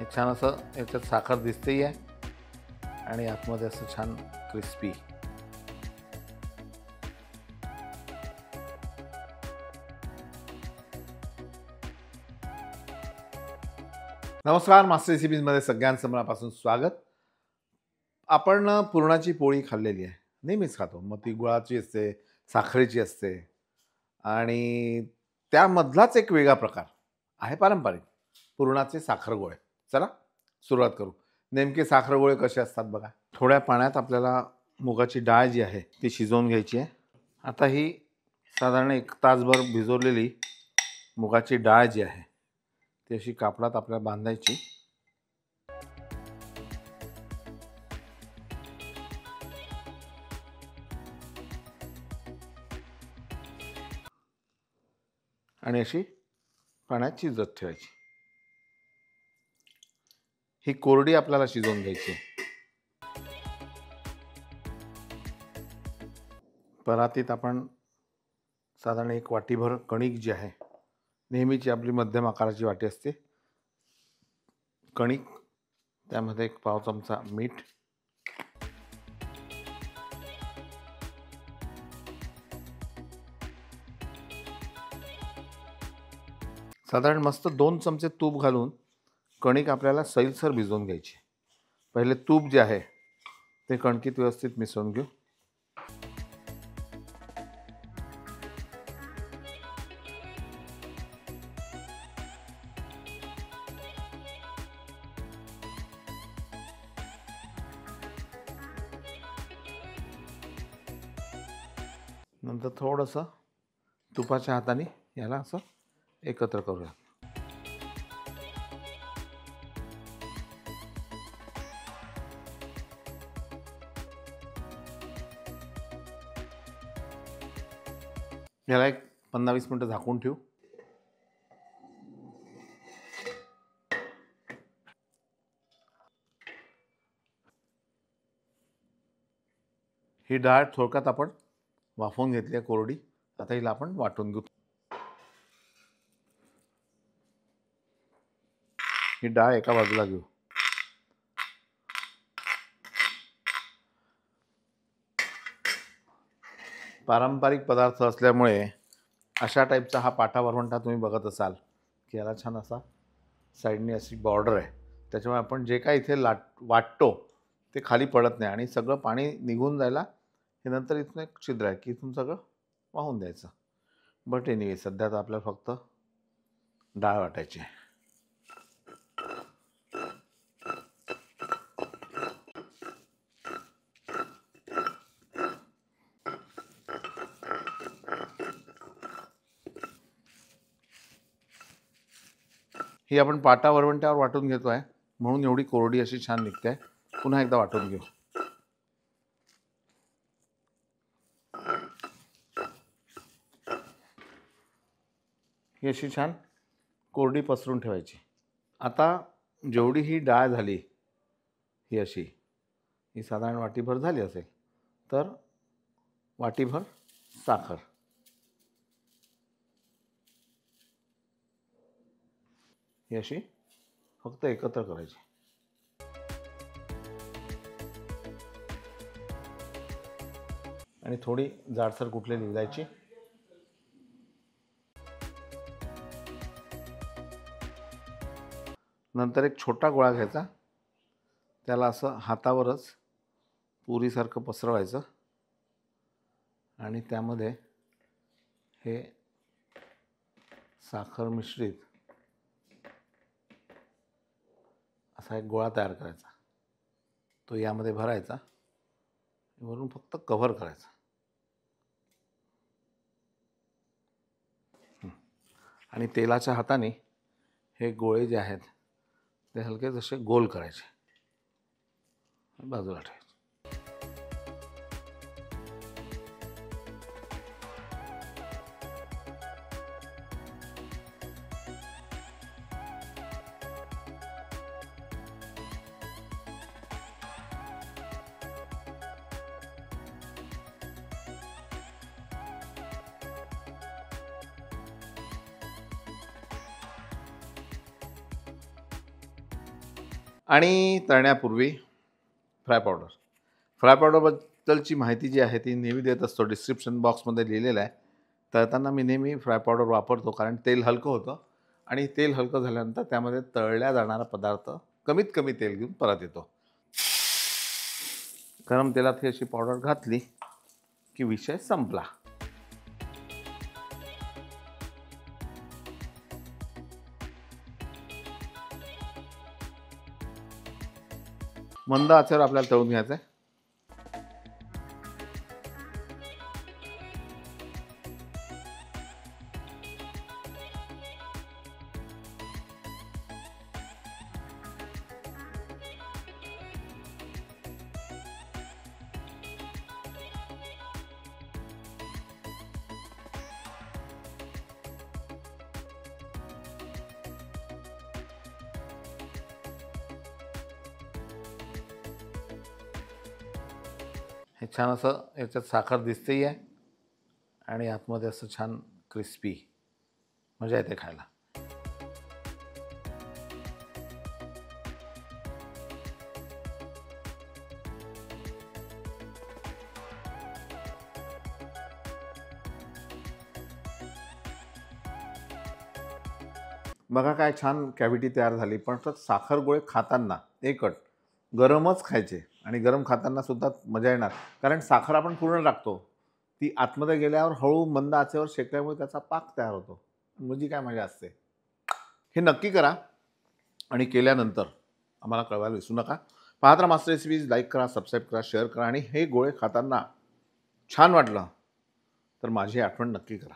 हे छान असं याच्यात साखर दिसतेही आहे आणि आतमध्ये असं छान क्रिस्पी. नमस्कार, मास्टर रेसिपीजमध्ये सगळ्यांचं मनापासून स्वागत. आपण पुरणाची पोळी खाल्लेली आहे, नेहमीच खातो. मग ती गुळाची असते, साखरेची असते आणि त्यामधलाच एक वेगळा प्रकार आहे पारंपरिक पुरणाचे साखरगोळे. चला सुरुवात करू. नेमके साखरगोळे कसे असतात बघा. थोड्या पाण्यात आपल्याला मुगाची डाळ जी आहे ती शिजवून घ्यायची आहे. आता ही साधारण 1 तासभर भिजवलेली मुगाची डाळ जी आहे ती अशी कापडात आपल्याला बांधायची. आणि अशी पाण्यात शिजत ठेवायची. ही कोरडी आपल्याला शिजवून घ्यायची. परातीत आपण साधारण 1 वाटीभर कणिक जी आहे, नेहमीची आपली मध्यम आकाराची वाटी असते, कणिक, त्यामध्ये 1 पाव चमचा मीठ, साधारण मस्त 2 चमचे तूप घालून कणिक आपल्याला सैलसर भिजवून घ्यायची. पहिले तूप जे आहे ते कणकीत व्यवस्थित मिसळून घेऊ. नंतर थोडंसं तुपाच्या हाताने याला असं एकत्र करूया. याला 15-20 मिनिटं झाकून ठेवू. ही डाळ थोडक्यात आपण वाफवून घेतली आहे कोरडी. आता हिला आपण वाटून घेऊ. ही डाळ एका बाजूला घेऊ. पारंपरिक पदार्थ असल्यामुळे अशा टाईपचा हा पाटा वरवंटा तुम्ही बघत असाल की याला छान असा साईडने अशी बॉर्डर आहे, त्याच्यामुळे आपण जे काय इथे वाटतो ते खाली पडत नाही आणि सगळं पाणी निघून जायला हे नंतर इथून एक छिद्र आहे की इथून सगळं वाहून द्यायचं. बट एनिवे सध्या तर आपल्याला फक्त डाळ वाटायची आहे. ही आपण पाटा वरवंट्यावर वाटून घेतो आहे म्हणून एवढी कोरडी अशी छान निघते आहे. पुन्हा एकदा वाटून घेऊ. ही अशी छान कोरडी पसरून ठेवायची. आता जेवढी ही डाळ झाली, ही अशी ही साधारण वाटीभर झाली असेल तर वाटीभर साखर, ही अशी फक्त एकत्र करायची. आणि थोडी जाडसर कुटलेली विलायची. नंतर एक छोटा गोळा घ्यायचा, त्याला असं हातावरच पुरीसारखं पसरवायचं आणि त्यामध्ये हे साखर मिश्रित असा एक गोळा तयार करायचा. तो यामध्ये भरायचा, वरून फक्त कव्हर करायचा. आणि तेलाच्या हाताने हे गोळे जे आहेत ते हलके जसे गोल करायचे, बाजूला ठेवायचे. आणि तळण्यापूर्वी फ्राय पावडरबद्दलची माहिती जी आहे ती नेहमी देत असतो. डिस्क्रिप्शन बॉक्समध्ये लिहिलेलं आहे. तळताना मी नेहमी फ्राय पावडर वापरतो, कारण तेल हलकं होतं आणि तेल हलकं झाल्यानंतर त्यामध्ये तळल्या जाणारा पदार्थ कमीत कमी तेल घेऊन परत येतो. गरम तेलात ही अशी पावडर घातली की विषय संपला. मंद आचेवर आपल्याला तळून घ्यायचं आहे. हे छान असं याच्यात साखर दिसतेही आहे आणि आतमध्ये असं छान क्रिस्पी, मजा येते खायला. बघा काय छान कॅव्हिटी तयार झाली. पण तर साखर गोळे खाताना एक अट, गरमच खायचे आणि गरम खाताना सुद्धा मजा येणार, कारण साखर आपण पूर्ण टाकतो. ती आतमध्ये गेल्यावर हळू मंद आचेवर शेकल्यामुळे त्याचा पाक तयार होतो. म्हणजे काय मजा असते. हे नक्की करा आणि केल्यानंतर आम्हाला कळवायला विसरू नका. पाहत राहा मास्टर रेसिपीज. लाईक करा, सबस्क्राईब करा, शेअर करा आणि हे गोळे खाताना छान वाटलं तर माझी आठवण नक्की करा.